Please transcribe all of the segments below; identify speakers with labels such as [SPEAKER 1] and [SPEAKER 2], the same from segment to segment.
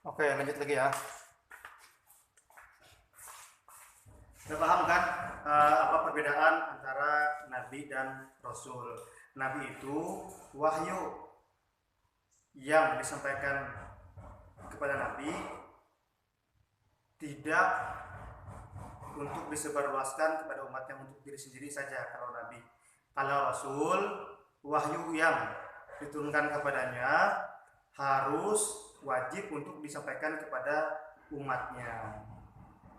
[SPEAKER 1] Oke, lanjut lagi ya. Sudah paham kan apa perbedaan antara nabi dan rasul? Nabi itu wahyu yang disampaikan kepada nabi tidak untuk disebarluaskan kepada umatnya untuk diri sendiri saja kalau nabi. Kalau rasul, wahyu yang diturunkan kepadanya harus wajib untuk disampaikan kepada umatnya.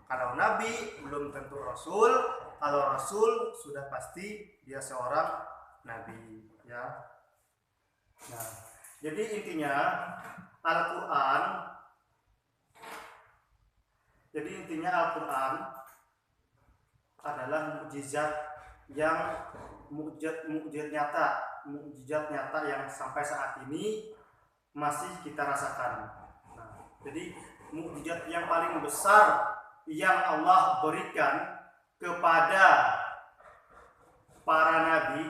[SPEAKER 1] Kalau nabi belum tentu rasul, kalau rasul sudah pasti dia seorang nabi, ya. Nah, jadi intinya Al-Qur'an adalah mukjizat yang mukjizat nyata yang sampai saat ini masih kita rasakan. Nah, jadi mukjizat yang paling besar yang Allah berikan kepada para nabi,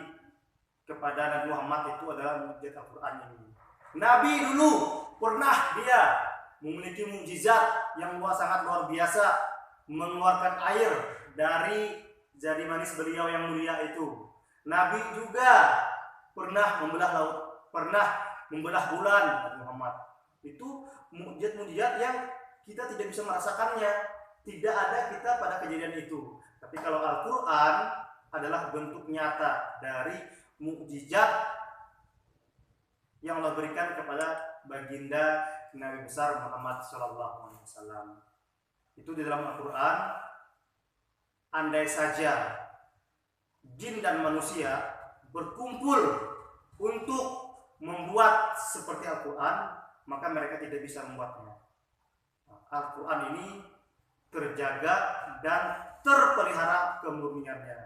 [SPEAKER 1] kepada Nabi Muhammad itu adalah mukjizat Al-Quran ini. Nabi dulu pernah dia memiliki mukjizat yang sangat luar biasa, mengeluarkan air dari jari manis beliau yang mulia itu. Nabi juga pernah membelah laut, pernah membelah bulan. Nabi Muhammad itu mukjizat yang kita tidak bisa merasakannya, tidak ada kita pada kejadian itu. Tapi kalau Al-Quran adalah bentuk nyata dari mukjizat yang Allah berikan kepada baginda Nabi besar Muhammad SAW. Itu di dalam Al-Quran. Andai saja jin dan manusia berkumpul untuk membuat seperti Al-Quran, maka mereka tidak bisa membuatnya. Al-Quran ini terjaga dan terpelihara kemurniannya.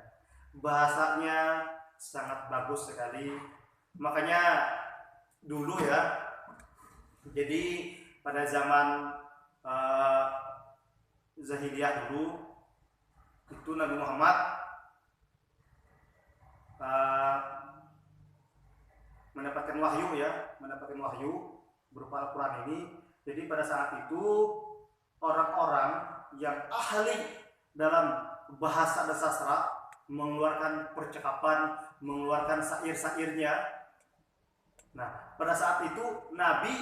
[SPEAKER 1] Bahasanya sangat bagus sekali. Makanya dulu ya, jadi pada zaman Zahiliyah dulu itu Nabi Muhammad mendapatkan wahyu berupa Al-Quran ini. Jadi pada saat itu orang-orang yang ahli dalam bahasa dan sastra mengeluarkan percakapan, mengeluarkan syair-syairnya. Nah, pada saat itu Nabi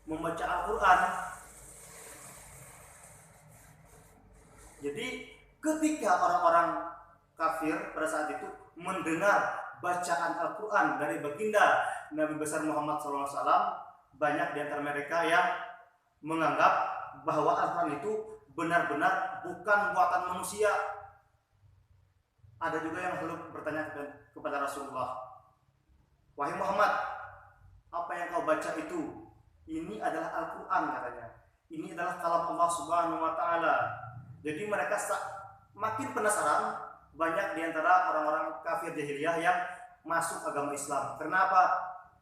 [SPEAKER 1] membaca Al-Quran. Jadi ketika orang-orang kafir pada saat itu mendengar bacaan Al-Quran dari baginda Nabi besar Muhammad SAW, banyak di antara mereka yang menganggap bahwa Al-Quran itu benar-benar bukan buatan manusia. Ada juga yang selalu bertanya kepada Rasulullah, "Wahai Muhammad, apa yang kau baca itu? Ini adalah Al-Quran," katanya. "Ini adalah kalam Allah Subhanahu wa Ta'ala." Jadi mereka makin penasaran. Banyak di antara orang-orang kafir jahiliyah yang masuk agama Islam. Kenapa?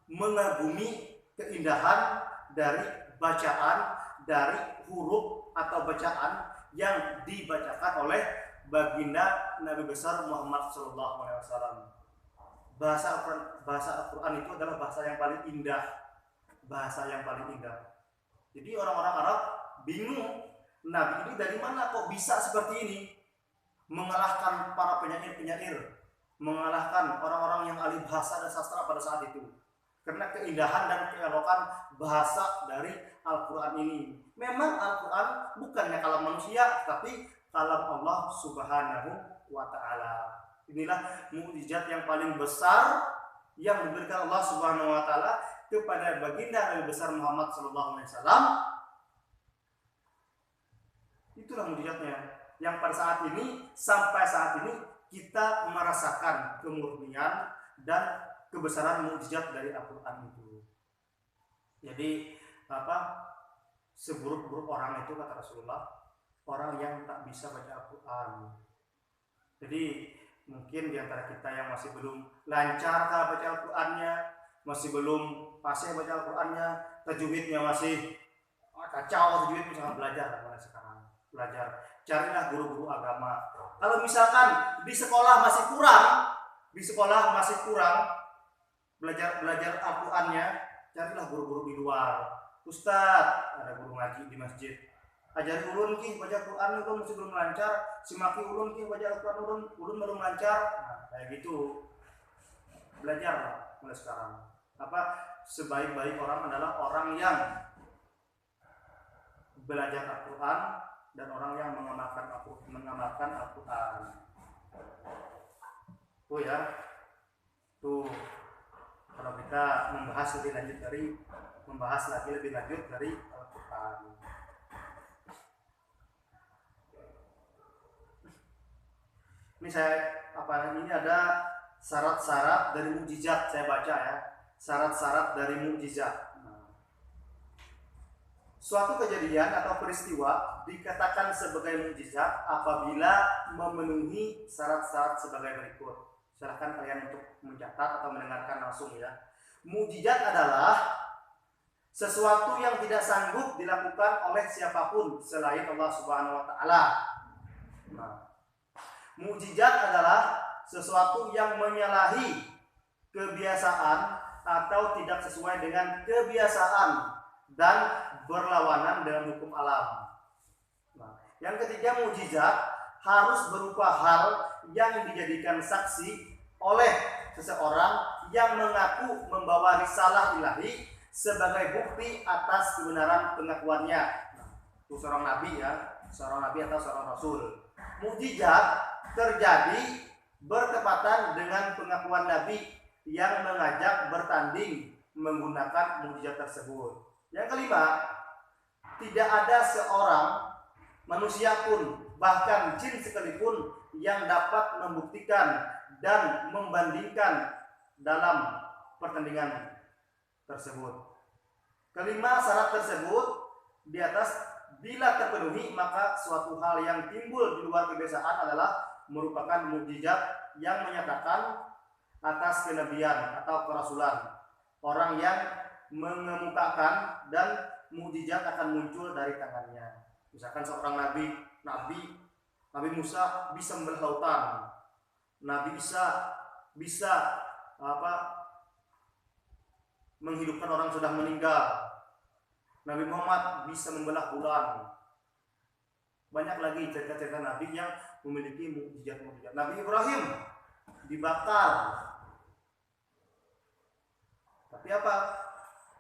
[SPEAKER 1] Mengagumi keindahan dari bacaan, dari huruf atau bacaan yang dibacakan oleh baginda Nabi besar Muhammad SAW. Bahasa Al-Quran itu adalah bahasa yang paling indah. Jadi orang-orang Arab bingung, Nabi ini dari mana kok bisa seperti ini? Mengalahkan para penyair, mengalahkan orang-orang yang ahli bahasa dan sastra pada saat itu. Karena keindahan dan keelokan bahasa dari Al-Quran ini. Memang Al-Quran bukannya kalam manusia, tapi kalam Allah Subhanahu wa Ta'ala. Inilah mukjizat yang paling besar yang diberikan Allah Subhanahu wa Ta'ala kepada baginda Nabi besar Muhammad SAW. Itulah mukjizatnya yang pada saat ini, sampai saat ini kita merasakan kemurnian dan kebesaran mukjizat dari Al-Quran itu. Jadi seburuk-buruk orang itu, kata Rasulullah, orang yang tak bisa baca Al-Quran. Jadi mungkin di antara kita yang masih belum lancar baca Al-Qurannya, masih belum fasih baca Al-Qurannya, tajwidnya masih kacau, tajwid misalnya, belajar mulai sekarang. Carilah guru-guru agama. Kalau misalkan di sekolah masih kurang belajar Al-Qurannya, carilah guru-guru di luar. Ustaz, ada guru ngaji di masjid, ajari ulun ki baca Quran, ulun masih belum lancar, simaki ulun ki baca Quran, ulun belum lancar. Nah, kayak gitu. Belajar mulai sekarang. Apa sebaik-baik orang adalah orang yang belajar Al-Quran dan orang yang mengamalkan Al-Quran. Tuh ya, tuh kalau kita membahas lebih lanjut dari Al-Quran. Ini ada syarat-syarat dari mukjizat, saya baca ya. Syarat-syarat dari mukjizat. Suatu kejadian atau peristiwa dikatakan sebagai mukjizat apabila memenuhi syarat-syarat sebagai berikut. Silakan kalian untuk mencatat atau mendengarkan langsung ya. Mukjizat adalah sesuatu yang tidak sanggup dilakukan oleh siapapun selain Allah Subhanahu wa taala. Mukjizat adalah sesuatu yang menyalahi kebiasaan atau tidak sesuai dengan kebiasaan dan berlawanan dengan hukum alam. Yang ketiga, mukjizat harus berupa hal yang dijadikan saksi oleh seseorang yang mengaku membawa risalah ilahi sebagai bukti atas kebenaran pengakuannya. Itu seorang nabi ya, seorang nabi atau seorang rasul. Mukjizat terjadi bertepatan dengan pengakuan nabi yang mengajak bertanding menggunakan mukjizat tersebut. Yang kelima, tidak ada seorang manusia pun, bahkan jin sekalipun, yang dapat membuktikan dan membandingkan dalam pertandingan tersebut. Kelima syarat tersebut di atas bila terpenuhi, maka suatu hal yang timbul di luar kebiasaan adalah merupakan mukjizat yang menyatakan atas kenabian atau kerasulan orang yang mengemukakan, dan mukjizat akan muncul dari tangannya. Misalkan seorang Nabi Musa bisa membelah lautan, Nabi Isa bisa menghidupkan orang sudah meninggal, Nabi Muhammad bisa membelah bulan. Banyak lagi cerita-cerita Nabi yang memiliki mukjizat-mukjizat. Nabi Ibrahim dibakar, tapi apa?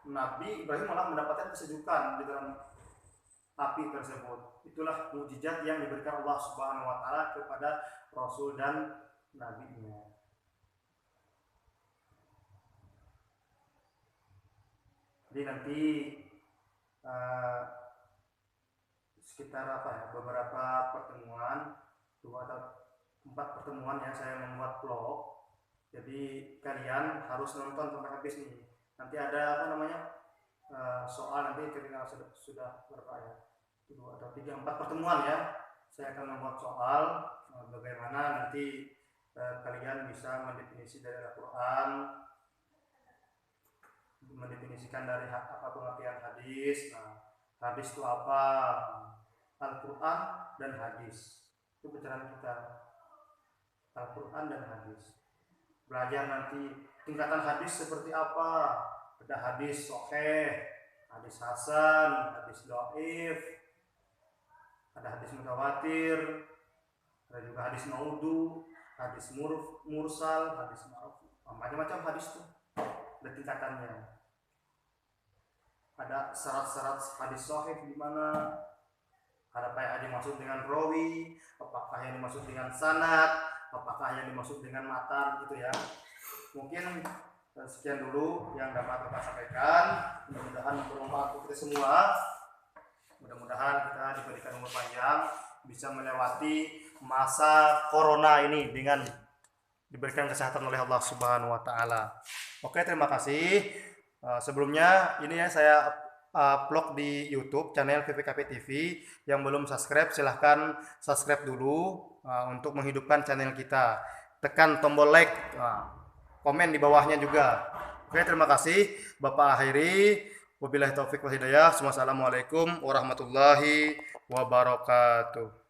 [SPEAKER 1] Nabi Ibrahim malah mendapatkan kesejukan di dalam api tersebut. Itulah mukjizat yang diberikan Allah Subhanahu wa taala kepada rasul dan nabinya. Jadi nanti sekitar beberapa pertemuan, 2 atau 4 pertemuan ya, saya membuat vlog. Jadi kalian harus nonton sampai habis nih. Nanti ada soal nanti ketika sudah berapa ya, 2 atau 3, 4 pertemuan ya, saya akan membuat soal bagaimana nanti kalian bisa mendefinisi dari Al-Quran, mendefinisikan dari apa pengertian hadis. Hadis itu apa, Al-Quran dan hadis. Itu pembicaraan kita, Al-Quran dan hadis. Belajar nanti tingkatan hadis seperti apa. Ada hadis sahih, hadis hasan, hadis dhaif, ada hadis mutawatir, ada juga hadis maudhu, hadis mursal, hadis marfu. Macam-macam hadis itu, ada tingkatannya. Ada syarat-syarat hadis sahih di mana, ada apa yang dimaksud dengan rawi, apakah yang dimaksud dengan sanad, apakah yang dimaksud dengan matan, gitu ya. Mungkin sekian dulu yang dapat Bapak sampaikan. Mudah-mudahan bermanfaat untuk kita semua. Mudah-mudahan kita diberikan umur panjang, bisa melewati masa corona ini dengan diberikan kesehatan oleh Allah Subhanahu wa taala. Oke, terima kasih. Sebelumnya ini ya, saya upload di YouTube channel VPKP TV. Yang belum subscribe silahkan subscribe dulu untuk menghidupkan channel kita. Tekan tombol like, komen di bawahnya juga. Oke, terima kasih. Bapak akhiri. Wabillahi taufik wal hidayah. Wassalamualaikum warahmatullahi wabarakatuh.